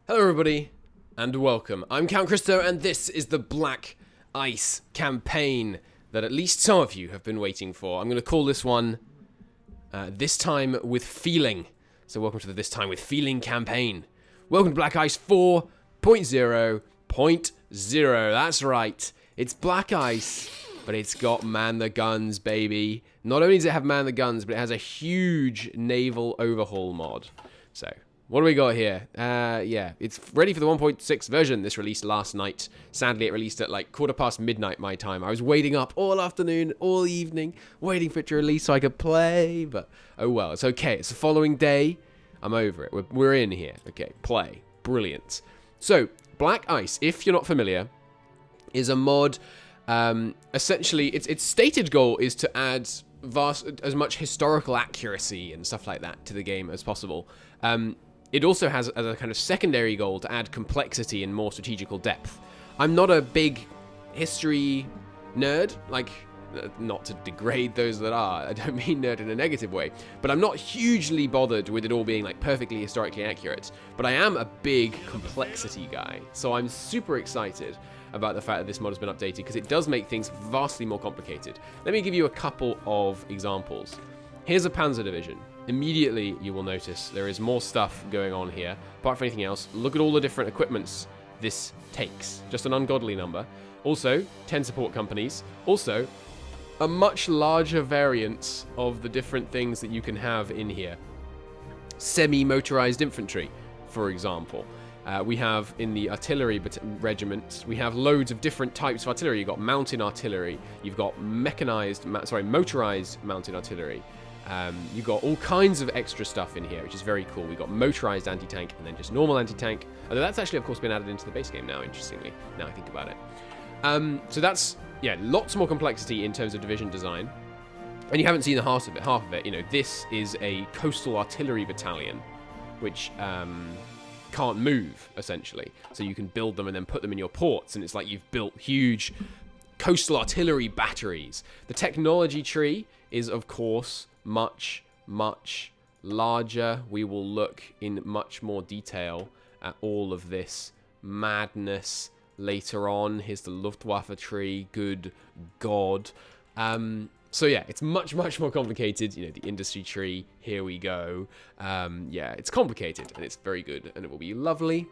Hello everybody, and welcome. I'm Count Christo, and this is the Black Ice campaign that at least some of you have been waiting for. I'm going to call this one, This Time With Feeling. So welcome to the This Time With Feeling campaign. Welcome to Black Ice 4.0.0. That's right, it's Black Ice, but it's got man the guns, baby. Not only does it have man the guns, but it has a huge naval overhaul mod. So, what do we got here? Yeah, it's ready for the 1.6 version. This released last night. Sadly, it released at like midnight my time. I was waiting up all afternoon, all evening, waiting for it to release so I could play. But, oh well, it's okay. It's the following day. I'm over it. We're in here. Okay, play. Brilliant. So, Black Ice, if you're not familiar, is a mod. Essentially, its stated goal is to add as much historical accuracy and stuff like that to the game as possible. It also has as a kind of secondary goal to add complexity and more strategical depth. I'm not a big history nerd, like, not to degrade those that are, I don't mean nerd in a negative way, but I'm not hugely bothered with it all being like perfectly historically accurate, but I am a big complexity guy, so I'm super excited about the fact that this mod has been updated because it does make things vastly more complicated. Let me give you a couple of examples. Here's a Panzer division. Immediately, you will notice there is more stuff going on here. Apart from anything else, look at all the different equipments this takes. Just an ungodly number. Also, 10 support companies. Also, a much larger variance of the different things that you can have in here. Semi-motorized infantry, for example. We have in the artillery regiment, we have loads of different types of artillery. You've got mountain artillery. You've got motorized mountain artillery. You've got all kinds of extra stuff in here, which is very cool. We've got motorized anti-tank and then just normal anti-tank. Although that's actually, of course, been added into the base game now, interestingly, now I think about it. So that's, yeah, lots more complexity in terms of division design. And you haven't seen the half of it. You know, this is a coastal artillery battalion, which can't move, essentially. So you can build them and then put them in your ports, and it's like you've built huge coastal artillery batteries. The technology tree is, of course, much, much larger. We will look in much more detail at all of this madness later on. Here's the Luftwaffe tree. Good God. So yeah, it's much, much more complicated. You know, the industry tree, here we go. Yeah, it's complicated, and it's very good, and it will be lovely.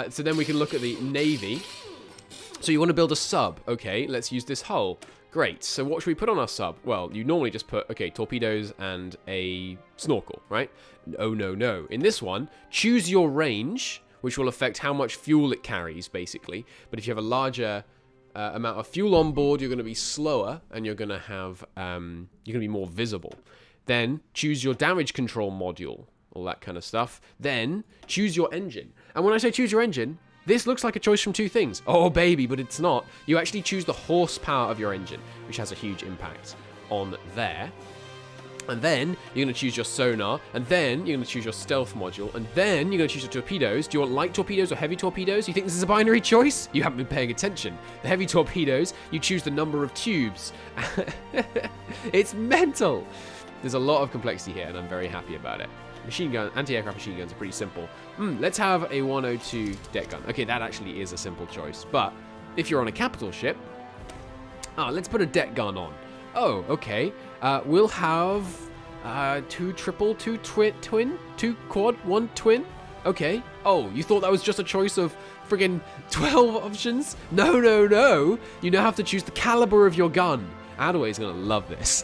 So then we can look at the Navy. So you want to build a sub. Okay, let's use this hull. Great. So what should we put on our sub? Well, you normally just put, okay, torpedoes and a snorkel, right? Oh, no, no. In this one, choose your range, which will affect how much fuel it carries, basically. But if you have a larger amount of fuel on board, you're going to be slower, and you're going to have, you're going to be more visible. Then choose your damage control module, all that kind of stuff. Then choose your engine. And when I say choose your engine, this looks like a choice from two things. Oh, baby, but it's not. You actually choose the horsepower of your engine, which has a huge impact on there. And then you're going to choose your sonar, and then you're going to choose your stealth module, and then you're going to choose your torpedoes. Do you want light torpedoes or heavy torpedoes? You think this is a binary choice? You haven't been paying attention. The heavy torpedoes, you choose the number of tubes. It's mental. There's a lot of complexity here, and I'm very happy about it. Anti-aircraft machine guns are pretty simple. Let's have a 102 deck gun. Okay, that actually is a simple choice. But if you're on a capital ship, let's put a deck gun on. Oh, okay. We'll have 2 triple, 2 twin, 2 quad, 1 twin. Okay. Oh, you thought that was just a choice of friggin' 12 options? No, no, no. You now have to choose the caliber of your gun. Adaway's gonna love this.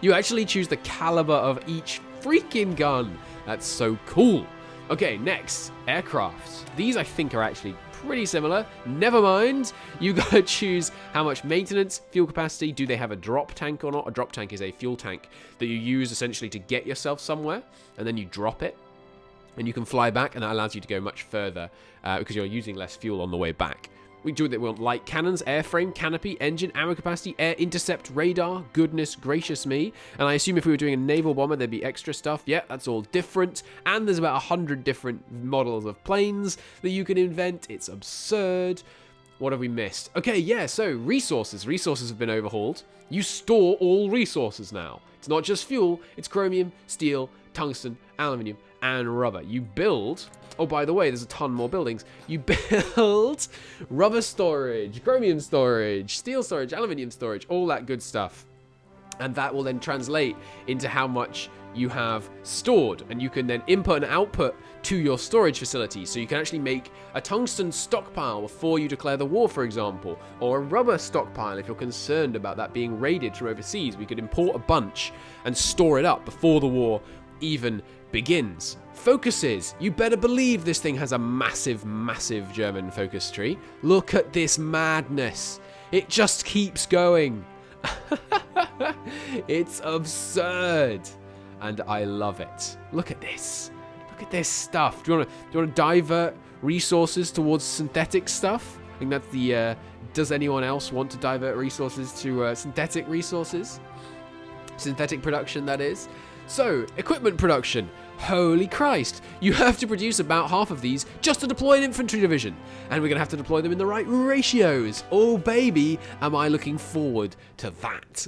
You actually choose the caliber of each freaking gun. That's so cool. Okay, next, aircrafts. These I think are actually pretty similar. Never mind. You gotta choose how much maintenance, fuel capacity. Do they have a drop tank or not? A drop tank is a fuel tank that you use essentially to get yourself somewhere, and then you drop it, and you can fly back, and that allows you to go much further because you're using less fuel on the way back. We do that. We want light cannons, airframe, canopy, engine, ammo capacity, air intercept, radar. Goodness gracious me. And I assume if we were doing a naval bomber, there'd be extra stuff. Yeah, that's all different. And there's about 100 different models of planes that you can invent. It's absurd. What have we missed? Okay, yeah, so resources. Resources have been overhauled. You store all resources now. It's not just fuel. It's chromium, steel, tungsten, aluminium, and rubber. You build... Oh, by the way, there's a ton more buildings. You build rubber storage, chromium storage, steel storage, aluminium storage, all that good stuff. And that will then translate into how much you have stored. And you can then input and output to your storage facility. So you can actually make a tungsten stockpile before you declare the war, for example. Or a rubber stockpile if you're concerned about that being raided from overseas. We could import a bunch and store it up before the war even begins. Focuses. You better believe this thing has a massive, massive German focus tree. Look at this madness. It just keeps going. It's absurd. And I love it. Look at this. Look at this stuff. Do you want to divert resources towards synthetic stuff? I think that's the... does anyone else want to divert resources to synthetic resources? Synthetic production, that is. So, equipment production. Holy Christ, you have to produce about half of these just to deploy an infantry division. And we're going to have to deploy them in the right ratios. Oh, baby, am I looking forward to that.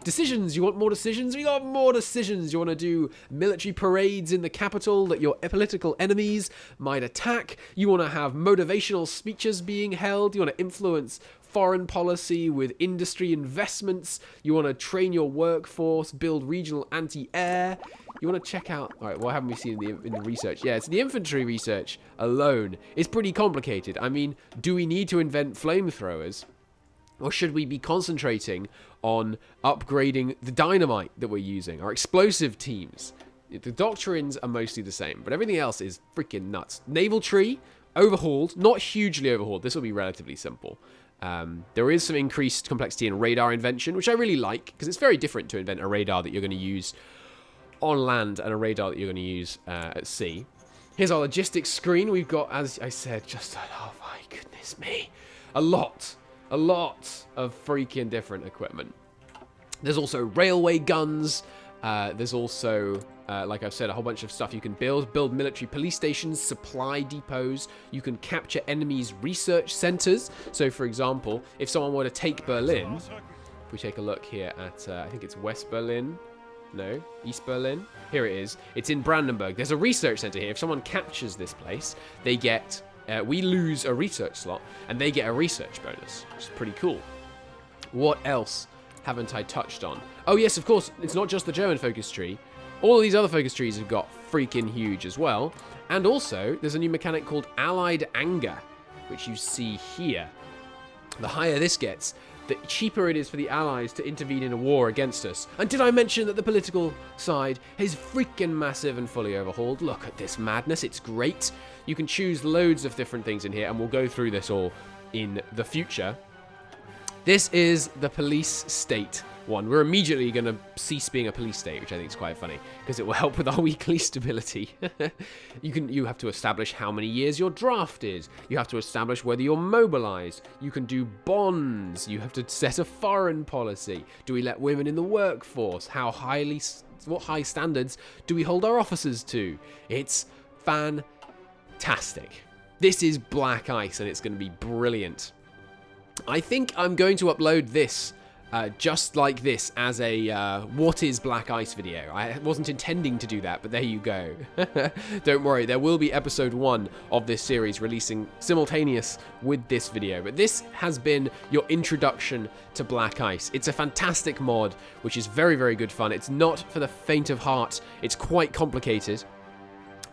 Decisions, you want more decisions? We got more decisions. You want to do military parades in the capital that your political enemies might attack. You want to have motivational speeches being held. You want to influence foreign policy with industry investments. You want to train your workforce, build regional anti-air. You want to check out... All right, what haven't we seen in the research? Yeah, it's the infantry research alone. It's pretty complicated. I mean, do we need to invent flamethrowers? Or should we be concentrating on upgrading the dynamite that we're using? Our explosive teams. The doctrines are mostly the same, but everything else is freaking nuts. Naval tree, overhauled. Not hugely overhauled. This will be relatively simple. There is some increased complexity in radar invention, which I really like, because it's very different to invent a radar that you're going to use on land and a radar that you're going to use at sea. Here's our logistics screen. We've got, as I said, just, oh my goodness me, a lot of freaking different equipment. There's also railway guns. There's also, like I've said, a whole bunch of stuff you can build military police stations, supply depots. You can capture enemies' research centers. So, for example, if someone were to take Berlin, if we take a look here at, I think it's West Berlin. No, East Berlin. Here it is. It's in Brandenburg. There's a research center here. If someone captures this place, they get, we lose a research slot, and they get a research bonus, which is pretty cool. What else haven't I touched on? Oh, yes, of course, it's not just the German focus tree. All of these other focus trees have got freaking huge as well. And also, there's a new mechanic called Allied Anger, which you see here. The higher this gets, the cheaper it is for the Allies to intervene in a war against us. And did I mention that the political side is freaking massive and fully overhauled? Look at this madness, it's great. You can choose loads of different things in here, and we'll go through this all in the future. This is the police state one. We're immediately going to cease being a police state, which I think is quite funny, because it will help with our weekly stability. You have to establish how many years your draft is. You have to establish whether you're mobilized. You can do bonds. You have to set a foreign policy. Do we let women in the workforce? What high standards do we hold our officers to? It's fantastic. This is Black Ice, and it's going to be brilliant. I think I'm going to upload this just like this as a what is Black Ice video. I wasn't intending to do that, but there you go. Don't worry, there will be episode 1 of this series releasing simultaneous with this video. But this has been your introduction to Black Ice. It's a fantastic mod, which is very, very good fun. It's not for the faint of heart. It's quite complicated,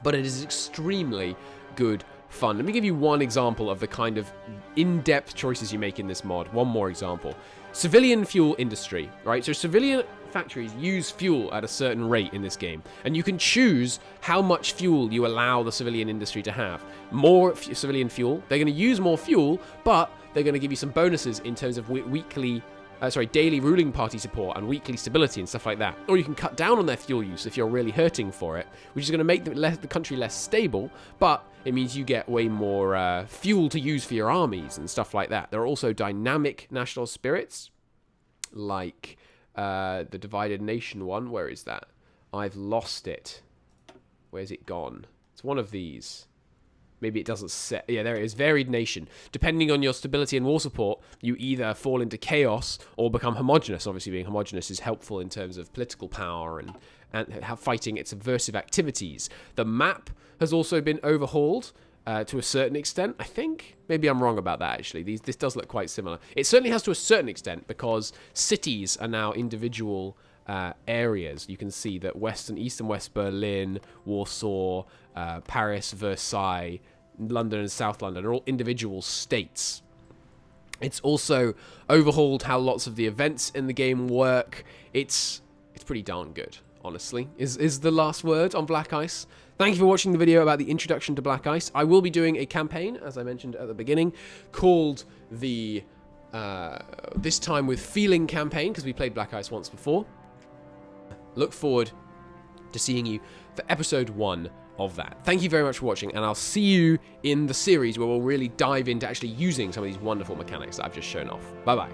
but it is extremely good fun. Let me give you one example of the kind of in-depth choices you make in this mod. One more example. Civilian fuel industry, right? So civilian factories use fuel at a certain rate in this game, and you can choose how much fuel you allow the civilian industry to have. More civilian fuel, they're going to use more fuel, but they're going to give you some bonuses in terms of daily ruling party support and weekly stability and stuff like that. Or you can cut down on their fuel use if you're really hurting for it, which is going to make the country less stable, but it means you get way more fuel to use for your armies and stuff like that. There are also dynamic national spirits, like the Divided Nation one. Where is that? I've lost it. Where's it gone? It's one of these. Maybe it doesn't set. Yeah, there it is. Varied nation. Depending on your stability and war support, you either fall into chaos or become homogenous. Obviously, being homogenous is helpful in terms of political power and fighting its subversive activities. The map has also been overhauled to a certain extent, I think. Maybe I'm wrong about that, actually. This does look quite similar. It certainly has to a certain extent, because cities are now individual areas. You can see that East and West Berlin, Warsaw, Paris, Versailles, London and South London are all individual states. It's also overhauled how lots of the events in the game work. It's pretty darn good, honestly, is the last word on Black Ice. Thank you for watching the video about the introduction to Black Ice. I will be doing a campaign, as I mentioned at the beginning, called the This Time With Feeling campaign, because we played Black Ice once before. Look forward to seeing you for episode 1 of that. Thank you very much for watching, and I'll see you in the series where we'll really dive into actually using some of these wonderful mechanics that I've just shown off. Bye-bye.